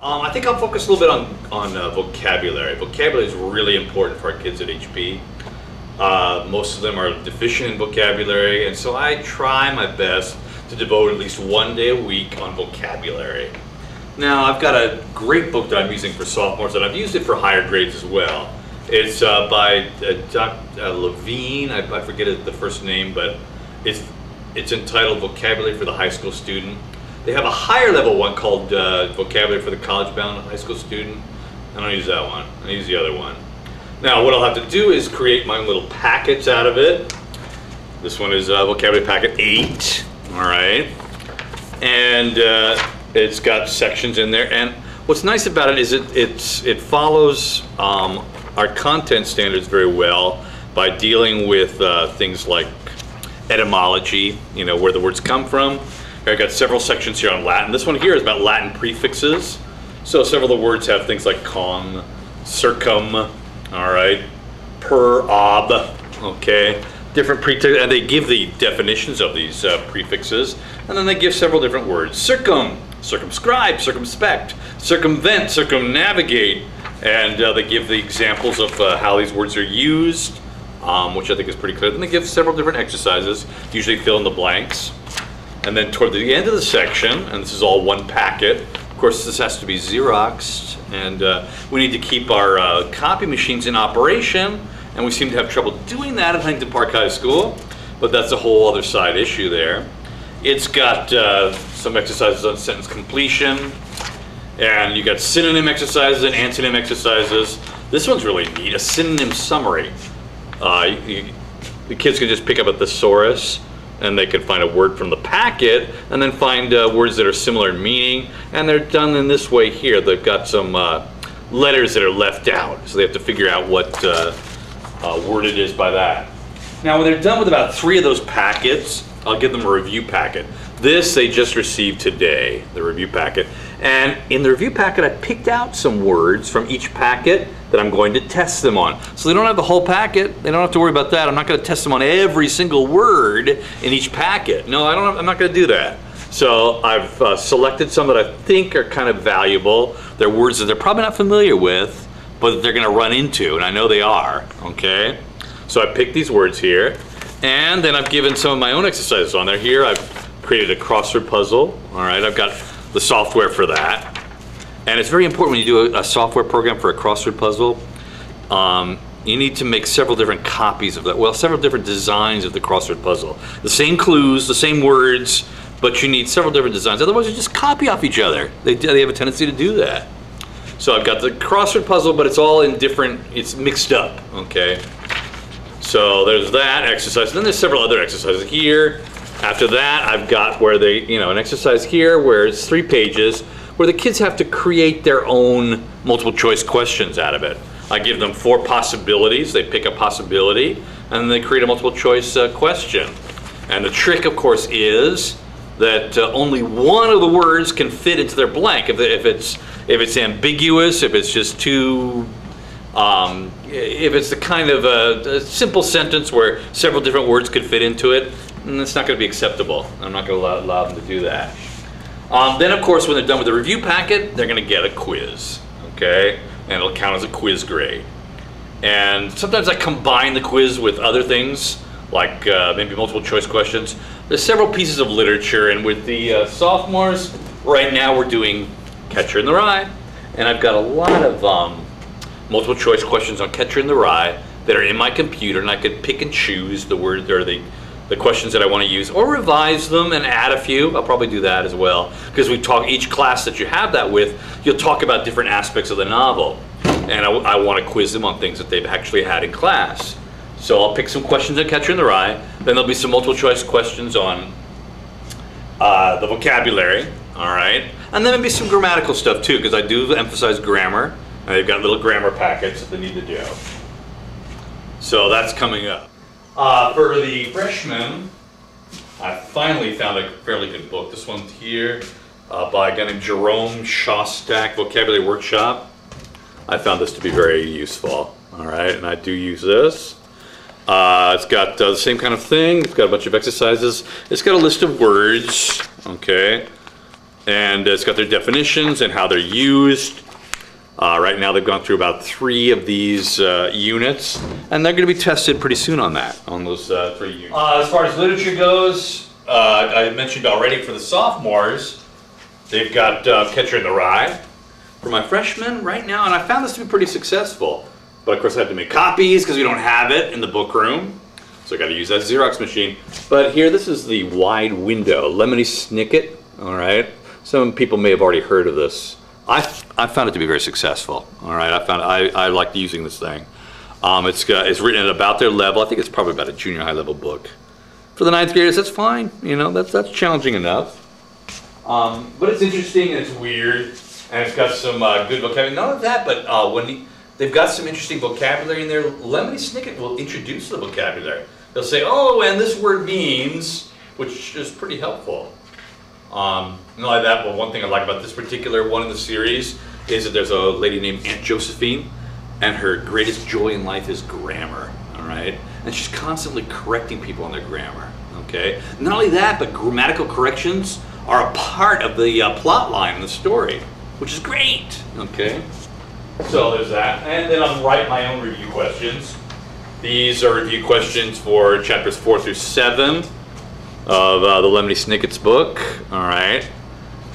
I think I'll focus a little bit on vocabulary. Vocabulary is really important for our kids at HP. Most of them are deficient in vocabulary, and so I try my best to devote at least one day a week on vocabulary. Now, I've got a great book that I'm using for sophomores, and I've used it for higher grades as well. It's by Dr. Levine. I forget the first name, but it's entitled Vocabulary for the High School Student. They have a higher level one called Vocabulary for the College-Bound High School Student. I don't use that one. I use the other one. Now, what I'll have to do is create my own little packets out of it. This one is Vocabulary Packet 8. All right. And it's got sections in there. And what's nice about it is it follows our content standards very well by dealing with things like etymology, you know, where the words come from. I've got several sections here on Latin. This one here is about Latin prefixes. So several of the words have things like con, circum, all right, per, ob, okay. Different prefixes, and they give the definitions of these prefixes, and then they give several different words. Circum, circumscribe, circumspect, circumvent, circumnavigate, and they give the examples of how these words are used, which I think is pretty clear. Then they give several different exercises, usually fill in the blanks. And then toward the end of the section, and this is all one packet, of course this has to be Xeroxed, and we need to keep our copy machines in operation, and we seem to have trouble doing that at Huntington Park High School, but that's a whole other side issue there. It's got some exercises on sentence completion, and you got synonym exercises and antonym exercises. This one's really neat, a synonym summary. The kids can just pick up a thesaurus, and they can find a word from the packet, and then find words that are similar in meaning, and they're done in this way here. They've got some letters that are left out, so they have to figure out what word it is by that. Now, when they're done with about 3 of those packets, I'll give them a review packet. This they just received today, the review packet. And in the review packet, I picked out some words from each packet that I'm going to test them on. So they don't have the whole packet. They don't have to worry about that. I'm not going to test them on every single word in each packet. No, I'm not going to do that. So I've selected some that I think are kind of valuable. They're words that they're probably not familiar with, but they're going to run into, and I know they are, okay? So I picked these words here, and then I've given some of my own exercises on there. Here I've created a crossword puzzle, all right? I've got the software for that. And it's very important when you do a software program for a crossword puzzle, you need to make several different copies of that. Well, several different designs of the crossword puzzle. The same clues, the same words, but you need several different designs. Otherwise, you just copy off each other. They have a tendency to do that. So I've got the crossword puzzle, but it's all in different, it's mixed up, okay? So there's that exercise. And then there's several other exercises here. After that, I've got where they, an exercise here where it's 3 pages where the kids have to create their own multiple choice questions out of it. I give them 4 possibilities. They pick a possibility, and then they create a multiple choice question. And the trick, of course, is that only one of the words can fit into their blank. If it's ambiguous, if it's just too, if it's the kind of a simple sentence where several different words could fit into it, it's not going to be acceptable. I'm not going to allow them to do that. Then, of course, when they're done with the review packet, they're going to get a quiz, okay? And it'll count as a quiz grade. And sometimes I combine the quiz with other things, like maybe multiple choice questions. There's several pieces of literature, and with the sophomores, right now we're doing Catcher in the Rye. And I've got a lot of multiple choice questions on Catcher in the Rye that are in my computer, and I could pick and choose the word or the questions that I want to use, or revise them and add a few. I'll probably do that as well, because we talk, each class that you have that with, you'll talk about different aspects of the novel, and I want to quiz them on things that they've actually had in class. So I'll pick some questions on Catcher in the Rye, then there'll be some multiple choice questions on the vocabulary, all right, and then maybe some grammatical stuff too, because I do emphasize grammar, and they've got little grammar packets that they need to do. So that's coming up. For the freshmen, I finally found a fairly good book. This one here by a guy named Jerome Shostak, Vocabulary Workshop. I found this to be very useful, all right, and I do use this. It's got the same kind of thing. It's got a bunch of exercises. It's got a list of words, okay. And it's got their definitions and how they're used. Right now they've gone through about 3 of these units, and they're going to be tested pretty soon on that, on those 3 units. As far as literature goes, I mentioned already for the sophomores, they've got Catcher in the Rye. For my freshmen right now, and I found this to be pretty successful, but of course I have to make copies because we don't have it in the book room, so I got to use that Xerox machine. But here, this is the Wide Window, Lemony Snicket. All right, some people may have already heard of this. I found it to be very successful. All right, I like using this thing. It's written at about their level. I think it's probably about a junior high level book. For the 9th graders, that's fine. You know, that's challenging enough. But it's interesting and it's weird, and it's got some good vocabulary. Not only that, but they've got some interesting vocabulary in there. Lemony Snicket will introduce the vocabulary. They'll say, "Oh, and this word means," which is pretty helpful. Not only that, but one thing I like about this particular one in the series is that there's a lady named Aunt Josephine, and her greatest joy in life is grammar, all right? And she's constantly correcting people on their grammar, okay? Not only that, but grammatical corrections are a part of the plot line in the story, which is great, okay? So there's that. And then I'll write my own review questions. These are review questions for chapters 4 through 7 of the Lemony Snicket's book, all right?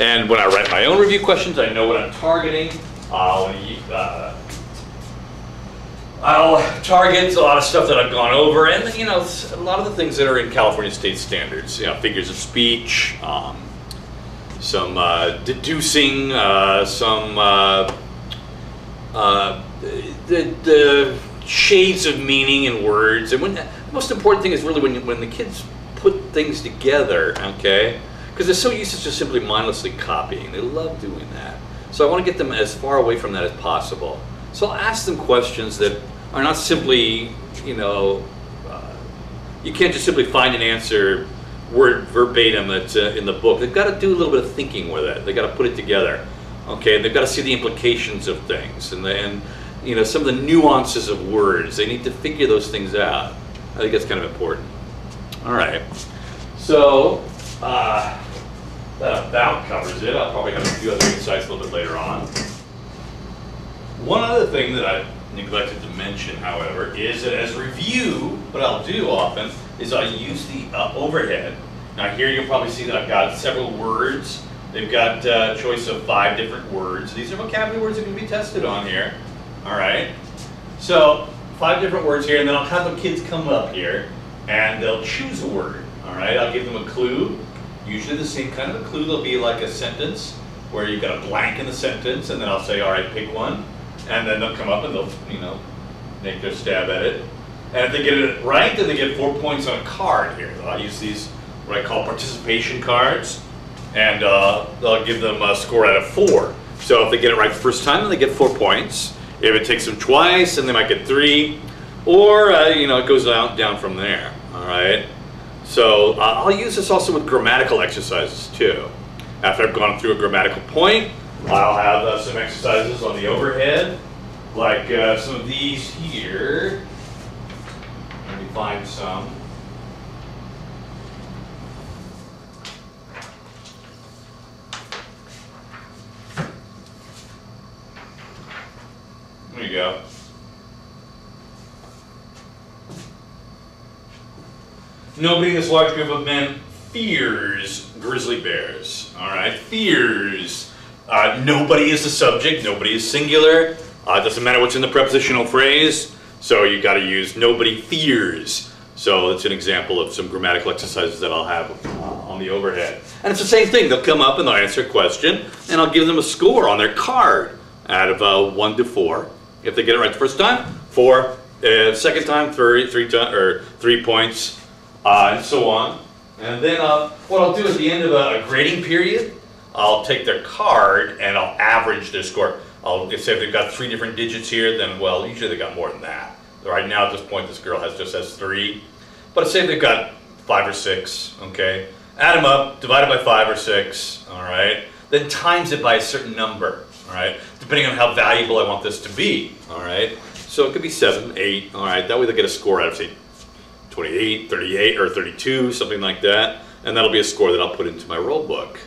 And when I write my own review questions, I know what I'm targeting. I'll target a lot of stuff that I've gone over, and you know, a lot of the things that are in California state standards. You know, figures of speech, some deducing, some the shades of meaning in words. And the most important thing is really when the kids put things together, okay? Because they're so used to just simply mindlessly copying. They love doing that. So I want to get them as far away from that as possible. So I'll ask them questions that are not simply, you know, you can't just simply find an answer word verbatim that's in the book. They've got to do a little bit of thinking with it. They've got to put it together, okay? They've got to see the implications of things and you know, some of the nuances of words. They need to figure those things out. I think that's kind of important. All right, so that about covers it. I'll probably have a few other insights a little bit later on. One other thing that I neglected to mention, however, is that as review, what I'll do often is I use the overhead. Now here you'll probably see that I've got several words. They've got a choice of 5 different words. These are vocabulary words that can be tested on here. All right, so 5 different words here, and then I'll have the kids come up here and they'll choose a word. All right, I'll give them a clue, usually the same kind of a clue. There'll be like a sentence where you've got a blank in the sentence, and then I'll say, all right, pick one. And then they'll come up and they'll, you know, make their stab at it. And if they get it right, then they get 4 points on a card here. I'll use these, what I call participation cards, and I'll give them a score out of 4. So if they get it right the first time, then they get 4 points. If it takes them twice, then they might get 3. Or, you know, it goes down from there, all right? So I'll use this also with grammatical exercises too. After I've gone through a grammatical point, I'll have some exercises on the overhead, like some of these here. Let me find some. There you go. Nobody in this large group of men fears grizzly bears. All right, fears. Nobody is the subject. Nobody is singular. It doesn't matter what's in the prepositional phrase. So you got to use nobody fears. So it's an example of some grammatical exercises that I'll have on the overhead. And it's the same thing. They'll come up and they'll answer a question, and I'll give them a score on their card out of 1 to 4. If they get it right the first time, 4. Second time, 3 points, and so on. And then what I'll do at the end of a grading period, I'll take their card and I'll average their score. I'll say if they've got 3 different digits here, then well, usually they got more than that. Right now at this point, this girl just has 3. But say they've got 5 or 6, okay? Add them up, divide it by 5 or 6, all right? Then times it by a certain number, all right? Depending on how valuable I want this to be, all right? So it could be 7, 8, all right? That way they get a score out of, say, 28, 38, or 32, something like that. And that'll be a score that I'll put into my roll book,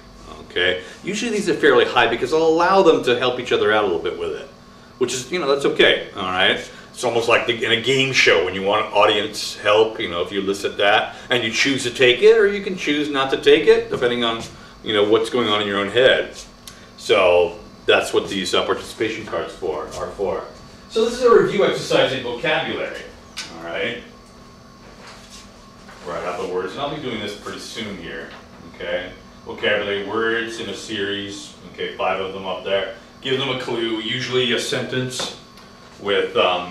Okay, usually these are fairly high because I'll allow them to help each other out a little bit with it, which is, that's okay. All right, it's almost like in a game show when you want audience help. If you elicit that and you choose to take it, or you can choose not to take it, depending on what's going on in your own head. So that's what these participation cards are for. So this is a review exercise in vocabulary. All right, write out the words, and I'll be doing this pretty soon here. Okay. Vocabulary words in a series, okay, 5 of them up there. Give them a clue, usually a sentence with, a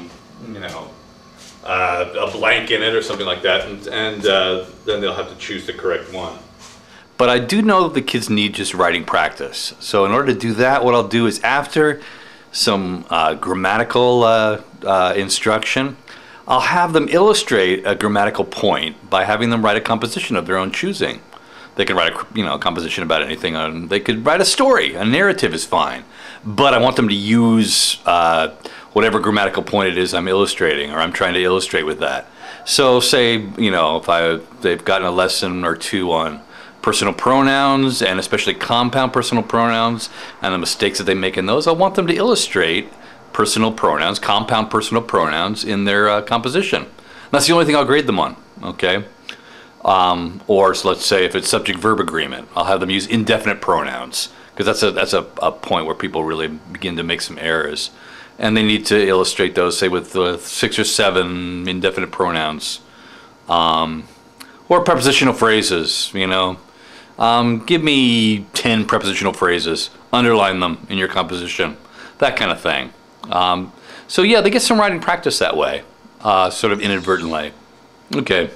blank in it or something like that, and then they'll have to choose the correct one. But I do know that the kids need just writing practice. So in order to do that, what I'll do is after some grammatical instruction, I'll have them illustrate a grammatical point by having them write a composition of their own choosing. They can write a composition about anything. They could write a story. A narrative is fine. But I want them to use whatever grammatical point it is I'm illustrating or I'm trying to illustrate with that. So say, if they've gotten a lesson or two on personal pronouns, and especially compound personal pronouns, and the mistakes that they make in those, I want them to illustrate personal pronouns, compound personal pronouns in their composition. That's the only thing I'll grade them on, okay? Or so let's say if it's subject-verb agreement, I'll have them use indefinite pronouns, because that's a point where people really begin to make some errors. And they need to illustrate those, say with 6 or 7 indefinite pronouns. Or prepositional phrases, give me 10 prepositional phrases, underline them in your composition, that kind of thing. So yeah, they get some writing practice that way, sort of inadvertently. Okay.